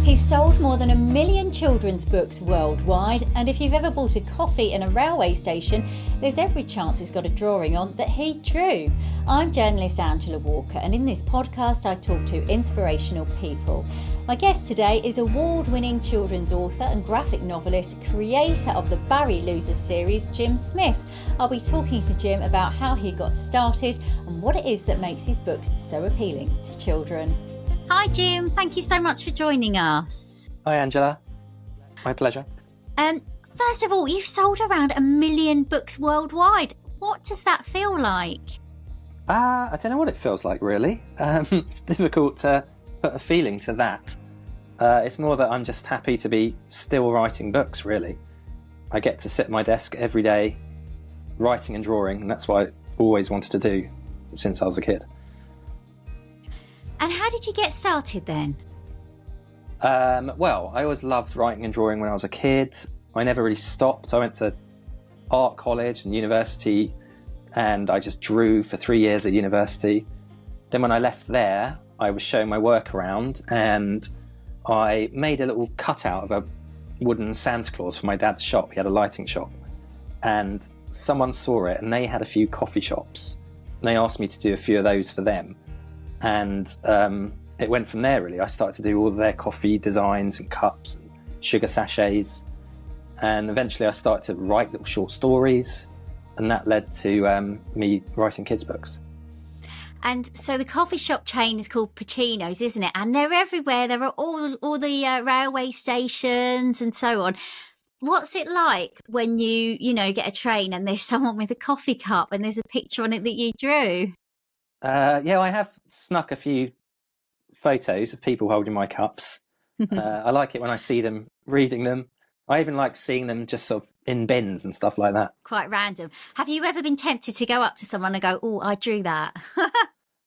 He's sold more than 1 million children's books worldwide, and if you've ever bought a coffee in a railway station, there's every chance he's got a drawing on that he drew. I'm journalist Angela Walker, and in this podcast I talk to inspirational people. My guest today is award-winning children's author and graphic novelist, creator of the Barry Losers series, Jim Smith. I'll be talking to Jim about how he got started and what it is that makes his books so appealing to children. Hi Jim, thank you so much for joining us. Hi Angela, my pleasure. First of all, you've sold around 1 million books worldwide. What does that feel like? I don't know what it feels like really. It's difficult to put a feeling to that. It's more that I'm just happy to be still writing books really. I get to sit at my desk every day writing and drawing, and that's what I always wanted to do since I was a kid. And how did you get started then? Well, I always loved writing and drawing when I was a kid. I never really stopped. I went to art college and university, and I just drew for 3 years at university. Then when I left there, I was showing my work around, and I made a little cutout of a wooden Santa Claus for my dad's shop. He had a lighting shop, and someone saw it, and they had a few coffee shops, and they asked me to do a few of those for them. And it went from there really. I started to do all of their coffee designs and cups and sugar sachets, and eventually I started to write little short stories, and that led to me writing kids' books. And so the coffee shop chain is called Puccino's, isn't it? And they're everywhere. There are all the railway stations and so on. What's it like when you get a train and there's someone with a coffee cup and there's a picture on it that you drew? Yeah, I have snuck a few photos of people holding my cups. I like it when I see them reading them. I even like seeing them just sort of in bins and stuff like that. Quite random. Have you ever been tempted to go up to someone and go, "Oh, I drew that"?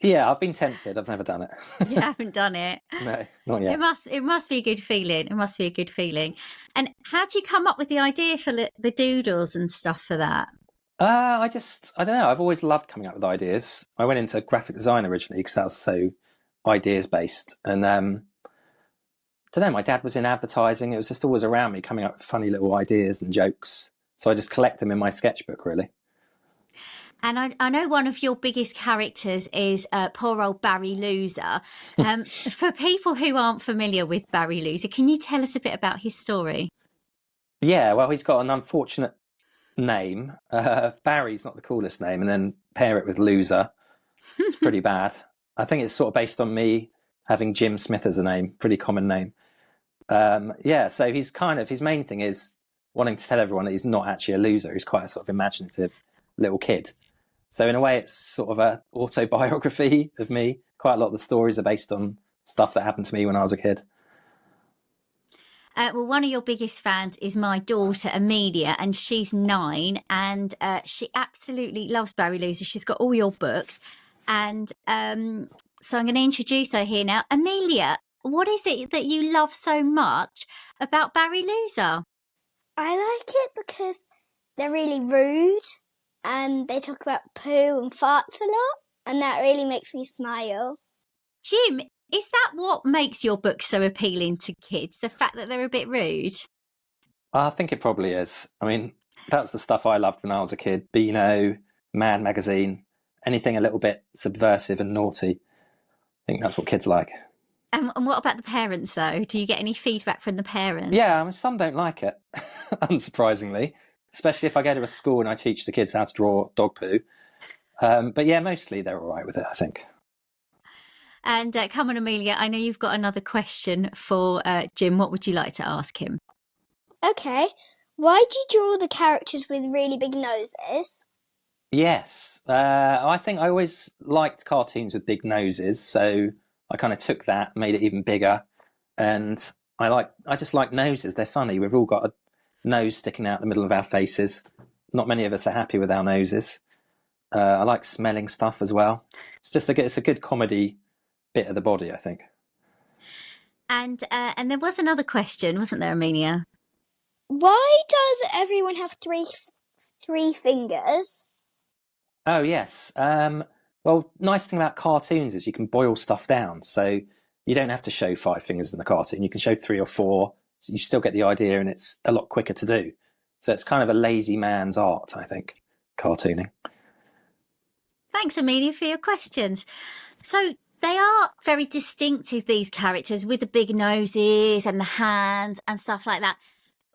Yeah, I've been tempted. I've never done it. You haven't done it? No, not yet. It must be a good feeling. It must be a good feeling. And how do you come up with the idea for the doodles and stuff for that? I don't know. I've always loved coming up with ideas. I went into graphic design originally because that was so ideas based. And I don't know, my dad was in advertising. It was just always around me coming up with funny little ideas and jokes. So I just collect them in my sketchbook really. And I know one of your biggest characters is poor old Barry Loser. For people who aren't familiar with Barry Loser, can you tell us a bit about his story? Yeah, well, he's got an unfortunate name. Barry's not the coolest name, and then pair it with Loser, it's pretty bad. I think it's sort of based on me having Jim Smith as a name, pretty common name. So he's his main thing is wanting to tell everyone that he's not actually a loser. He's quite a sort of imaginative little kid. So in a way it's sort of a autobiography of me. Quite a lot of the stories are based on stuff that happened to me when I was a kid. Well, one of your biggest fans is my daughter, Amelia, and she's 9, and she absolutely loves Barry Loser. She's got all your books. And so I'm going to introduce her here now. Amelia, what is it that you love so much about Barry Loser? I like it because they're really rude and they talk about poo and farts a lot, and that really makes me smile. Jim, is that what makes your book so appealing to kids, the fact that they're a bit rude? I think it probably is. I mean, that was the stuff I loved when I was a kid. Beano, Mad Magazine, anything a little bit subversive and naughty. I think that's what kids like. And what about the parents, though? Do you get any feedback from the parents? Yeah, I mean, some don't like it, unsurprisingly, especially if I go to a school and I teach the kids how to draw dog poo. But yeah, mostly they're all right with it, I think. And come on, Amelia, I know you've got another question for Jim. What would you like to ask him? Okay. Why do you draw the characters with really big noses? Yes. I think I always liked cartoons with big noses, so I kind of took that, made it even bigger. And I just like noses. They're funny. We've all got a nose sticking out the middle of our faces. Not many of us are happy with our noses. I like smelling stuff as well. It's a good comedy bit of the body, I think. And there was another question, wasn't there, Amelia? Why does everyone have three fingers? Oh, yes. Well, nice thing about cartoons is you can boil stuff down. So you don't have to show five fingers in the cartoon. You can show three or four. So you still get the idea, and it's a lot quicker to do. So it's kind of a lazy man's art, I think, cartooning. Thanks, Amelia, for your questions. So they are very distinctive, these characters, with the big noses and the hands and stuff like that.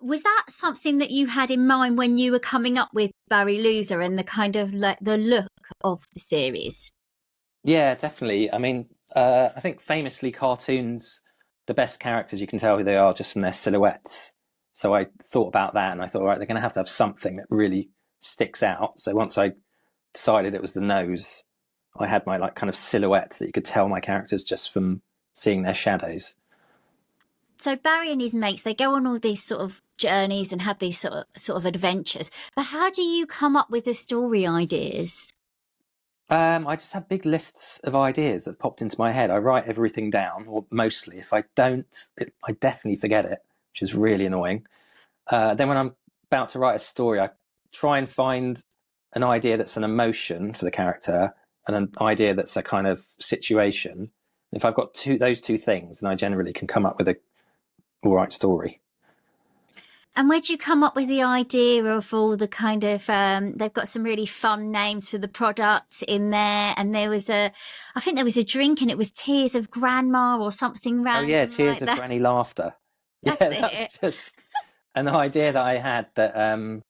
Was that something that you had in mind when you were coming up with Barry Loser and the kind of like the look of the series? Yeah, definitely. I mean, I think famously cartoons, the best characters, you can tell who they are just from their silhouettes. So I thought about that and I thought, all right, they're going to have something that really sticks out. So once I decided it was the nose, I had my like kind of silhouette that you could tell my characters just from seeing their shadows. So Barry and his mates, they go on all these sort of journeys and have these sort of adventures. But how do you come up with the story ideas? I just have big lists of ideas that popped into my head. I write everything down, or mostly. If I don't, I definitely forget it, which is really annoying. Then when I'm about to write a story, I try and find an idea that's an emotion for the character and an idea that's a kind of situation. If I've got those two things, then I generally can come up with a all right story. And where'd you come up with the idea of all the kind of, they've got some really fun names for the products in there. And I think there was a drink and it was Tears of Grandma or something Oh random yeah, Tears like of that. Granny Laughter. Yeah, That's it. just an idea that I had that, I don't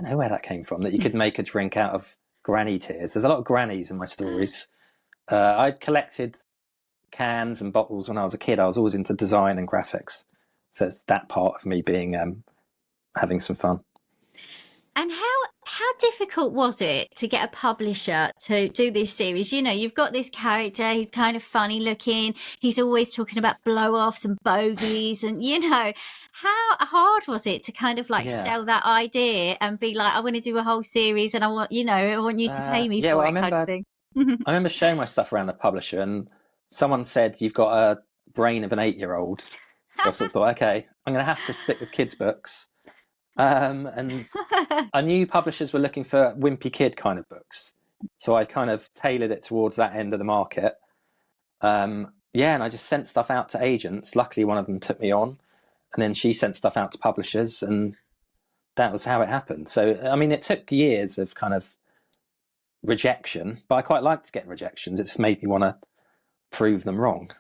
know where that came from, that you could make a drink out of granny tears. There's a lot of grannies in my stories. I'd collected cans and bottles when I was a kid. I was always into design and graphics. So it's that part of me being having some fun. And how difficult was it to get a publisher to do this series? You know, you've got this character, he's kind of funny looking, he's always talking about blow-offs and bogeys, and you know, how hard was it to kind of like Yeah. sell that idea and be like, I want to do a whole series and I want you to pay me Yeah, for well, it kind of thing. I remember showing my stuff around the publisher, and someone said, "You've got a brain of an 8-year-old." So I sort of thought, okay, I'm going to have to stick with kids' books. And I knew publishers were looking for wimpy kid kind of books, so I kind of tailored it towards that end of the market. Yeah, and I just sent stuff out to agents. Luckily, one of them took me on, and then she sent stuff out to publishers, and that was how it happened. So, I mean, it took years of kind of rejection, but I quite liked getting rejections. It just made me want to prove them wrong.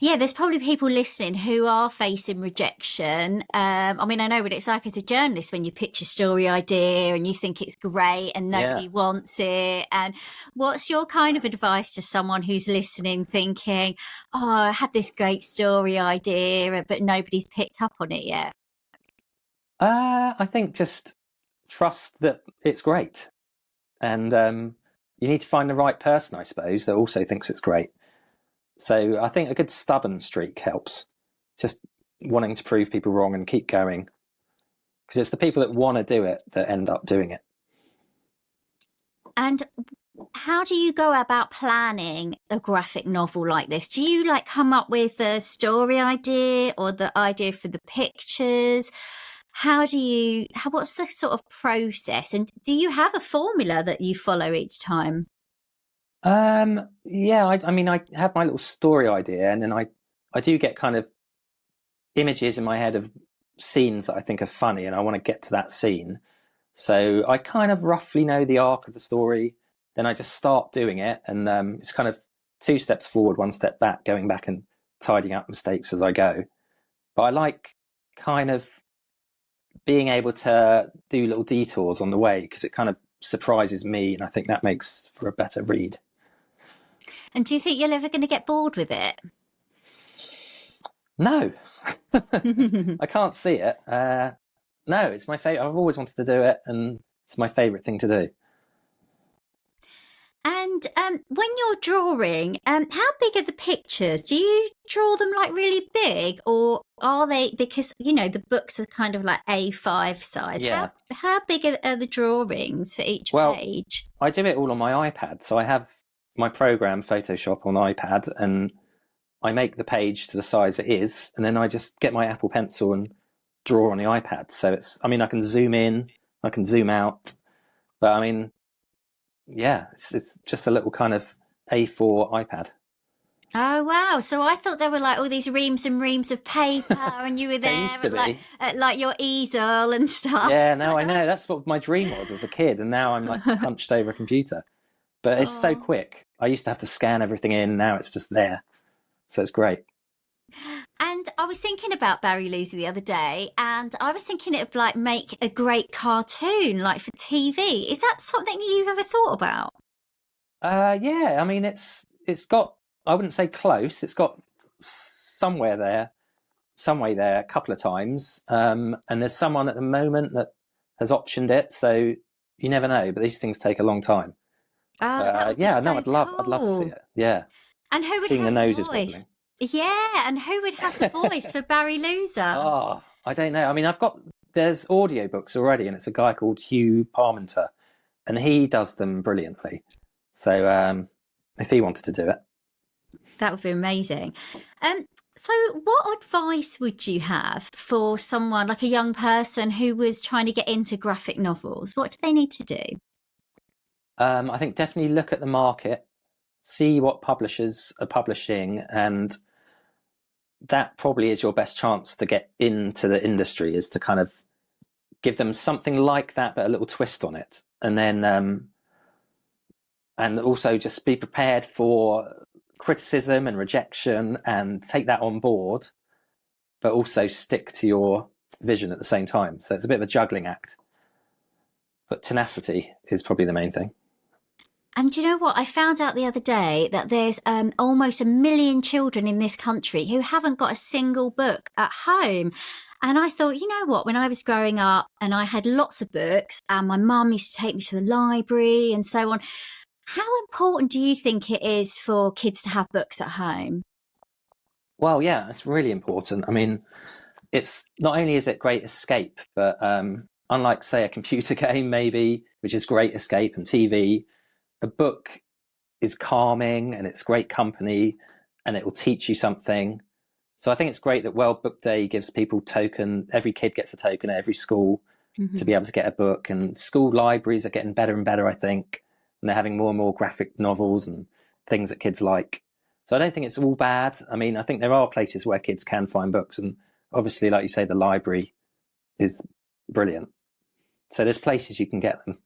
Yeah, there's probably people listening who are facing rejection. I mean, I know what it's like as a journalist when you pitch a story idea and you think it's great and nobody Yeah. wants it. And what's your kind of advice to someone who's listening thinking, oh, I had this great story idea, but nobody's picked up on it yet? I think just trust that it's great. And you need to find the right person, I suppose, that also thinks it's great. So I think a good stubborn streak helps. Just wanting to prove people wrong and keep going. Because it's the people that want to do it that end up doing it. And how do you go about planning a graphic novel like this? Do you like come up with the story idea or the idea for the pictures? What's the sort of process? And do you have a formula that you follow each time? Yeah, I mean, I have my little story idea, and then I do get kind of images in my head of scenes that I think are funny, and I want to get to that scene. So I kind of roughly know the arc of the story. Then I just start doing it, and it's kind of 2 steps forward, 1 step back, going back and tidying up mistakes as I go. But I like kind of being able to do little detours on the way because it kind of surprises me, and I think that makes for a better read. And do you think you're ever going to get bored with it? No, I can't see it. No, it's my favorite. I've always wanted to do it, and it's my favorite thing to do. And when you're drawing, how big are the pictures? Do you draw them like really big, or are they, because you know the books are kind of like A5 size? Yeah. How big are the drawings for each Well, page? I do it all on my iPad, so I have my program Photoshop on iPad, and I make the page to the size it is, and then I just get my Apple Pencil and draw on the iPad. So I mean, I can zoom in, I can zoom out, but I mean, Yeah, it's just a little kind of A4 iPad. Oh wow! So I thought there were like all these reams and reams of paper, and you were There there used to be. at like your easel and stuff. Yeah, now I know. That's what my dream was as a kid, and now I'm like hunched over a computer. But it's so Oh. quick. I used to have to scan everything in. Now it's just there. So it's great. And I was thinking about Barry Loser the other day, and I was thinking it would like make a great cartoon, like for TV. Is that something you've ever thought about? Yeah, I mean it's got, I wouldn't say close. It's got some way there a couple of times. And there's someone at the moment that has optioned it, so you never know. But these things take a long time. Oh, that would be Yeah, no, so I'd love to see cool. it. Yeah, And who would seeing the have the noses voice? wobbling. Yeah, and who would have the voice for Barry Loser? Oh, I don't know. I mean, there's audiobooks already, and it's a guy called Hugh Parmenter, and he does them brilliantly. So if he wanted to do it. That would be amazing. Um, so what advice would you have for someone like a young person who was trying to get into graphic novels? What do they need to do? I think definitely look at the market, see what publishers are publishing, and that probably is your best chance to get into the industry, is to kind of give them something like that, but a little twist on it. And then, and also just be prepared for criticism and rejection and take that on board, but also stick to your vision at the same time. So it's a bit of a juggling act, but tenacity is probably the main thing. And do you know what? I found out the other day that there's almost 1 million children in this country who haven't got a single book at home. And I thought, you know what? When I was growing up and I had lots of books and my mum used to take me to the library and so on, how important do you think it is for kids to have books at home? Well, yeah, it's really important. I mean, it's not only is it great escape, but unlike, say, a computer game, maybe, which is great escape, and TV, a book is calming and it's great company and it will teach you something. So I think it's great that World Book Day gives people every kid gets a token at every school to be able to get a book, and school libraries are getting better and better, I think, and they're having more and more graphic novels and things that kids like. So I don't think it's all bad. I mean, I think there are places where kids can find books, and obviously, like you say, the library is brilliant. So there's places you can get them.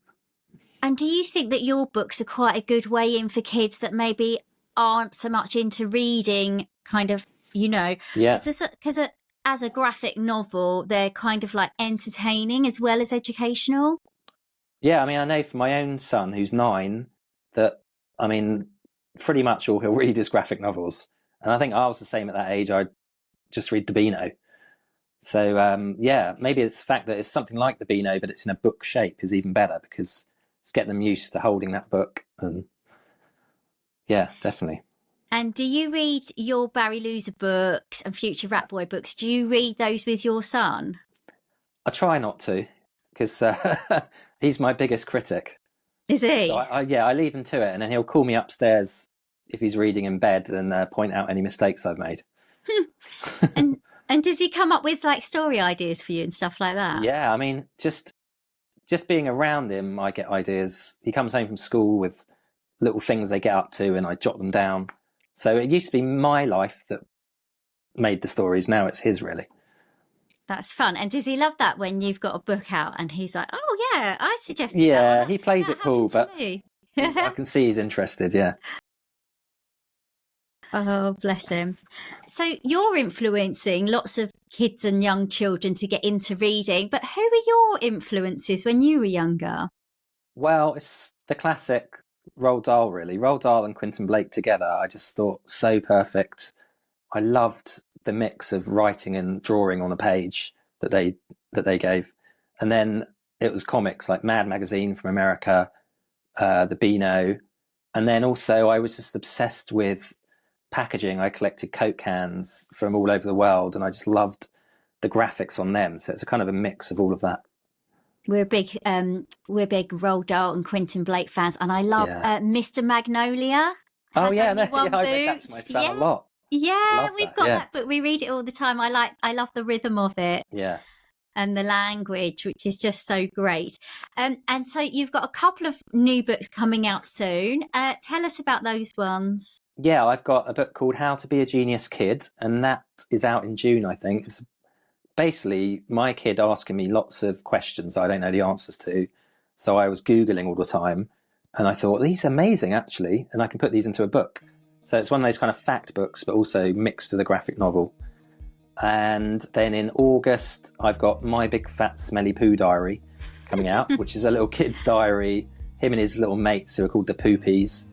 And do you think that your books are quite a good way in for kids that maybe aren't so much into reading, kind of, you know? Yeah. Because as a graphic novel, they're kind of like entertaining as well as educational. Yeah, I mean, I know for my own son, who's 9, that, I mean, pretty much all he'll read is graphic novels. And I think I was the same at that age. I just read the Beano. So, yeah, maybe it's the fact that it's something like the Beano, but it's in a book shape is even better, because it's getting them used to holding that book. And yeah, definitely. And do you read your Barry Loser books and Future Ratboy books? Do you read those with your son? I try not to, because he's my biggest critic. Is he? So I leave him to it, and then he'll call me upstairs if he's reading in bed and point out any mistakes I've made. And does he come up with like story ideas for you and stuff like that? Yeah, I mean, just being around him, I get ideas. He comes home from school with little things they get up to, and I jot them down. So it used to be my life that made the stories. Now it's his, really. That's fun. And does he love that when you've got a book out and he's like, oh, yeah, I suggested that. Yeah, he plays That it cool, but happened I can see he's interested, yeah. Oh, bless him. So you're influencing lots of kids and young children to get into reading, but who were your influences when you were younger? Well, it's the classic Roald Dahl, really. Roald Dahl and Quentin Blake together, I just thought so perfect. I loved the mix of writing and drawing on a page that they gave. And then it was comics like Mad Magazine from America, the Beano. And then also I was just obsessed with packaging. I collected Coke cans from all over the world, and I just loved the graphics on them. So it's a kind of a mix of all of that. We're big Roald Dahl and Quentin Blake fans, and I love Mr. Magnolia. Oh yeah, Only One I read that to Boot. my son a lot. Yeah, Love we've that, got yeah. that book. We read it all the time. I love the rhythm of it. Yeah. and the language, which is just so great. And so you've got a couple of new books coming out soon. Tell us about those ones. Yeah, I've got a book called How to Be a Genius Kid, and that is out in June, I think. It's basically my kid asking me lots of questions I don't know the answers to. So I was Googling all the time, and I thought, these are amazing, actually, and I can put these into a book. So it's one of those kind of fact books, but also mixed with a graphic novel. And then in August, I've got My Big Fat Smelly Poo Diary coming out, which is a little kid's diary, him and his little mates who are called the Poopies.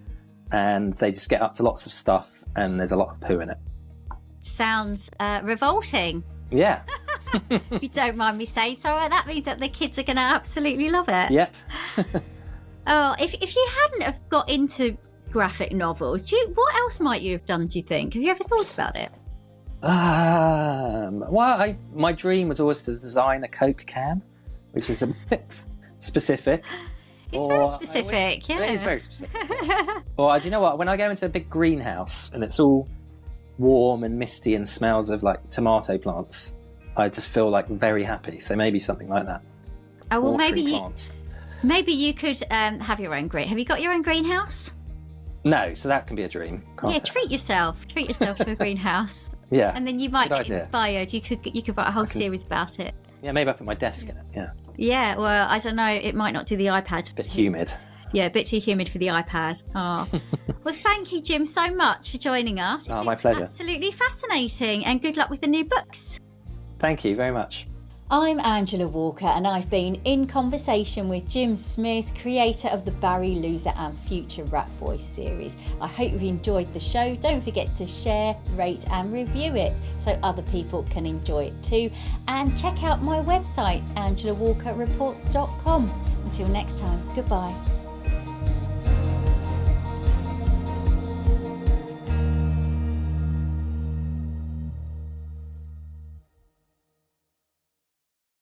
And they just get up to lots of stuff, and there's a lot of poo in it. Sounds revolting. Yeah. If you don't mind me saying so. That means that the kids are going to absolutely love it. Yep. Oh, if you hadn't have got into graphic novels, what else might you have done, do you think? Have you ever thought about it? Well, my dream was always to design a Coke can, which is a bit specific. It's very specific, yeah. It is very specific. Or do you know what? When I go into a big greenhouse and it's all warm and misty and smells of like tomato plants, I just feel like very happy. So maybe something like that. Oh well, plants. Maybe you could have your own Have you got your own greenhouse? No, so that can be a dream. Treat yourself to a greenhouse. Yeah, and then you might get inspired. You could write a whole series about it. Yeah, maybe I put my desk in it. Yeah. Yeah, well, I don't know. It might not do the iPad. A bit humid. Yeah, a bit too humid for the iPad. Oh. Well, thank you, Jim, so much for joining us. It's my pleasure. Absolutely fascinating, and good luck with the new books. Thank you very much. I'm Angela Walker, and I've been in conversation with Jim Smith, creator of the Barry Loser and Future Ratboy series. I hope you've enjoyed the show. Don't forget to share, rate and review it so other people can enjoy it too. And check out my website, angelawalkerreports.com. Until next time, goodbye.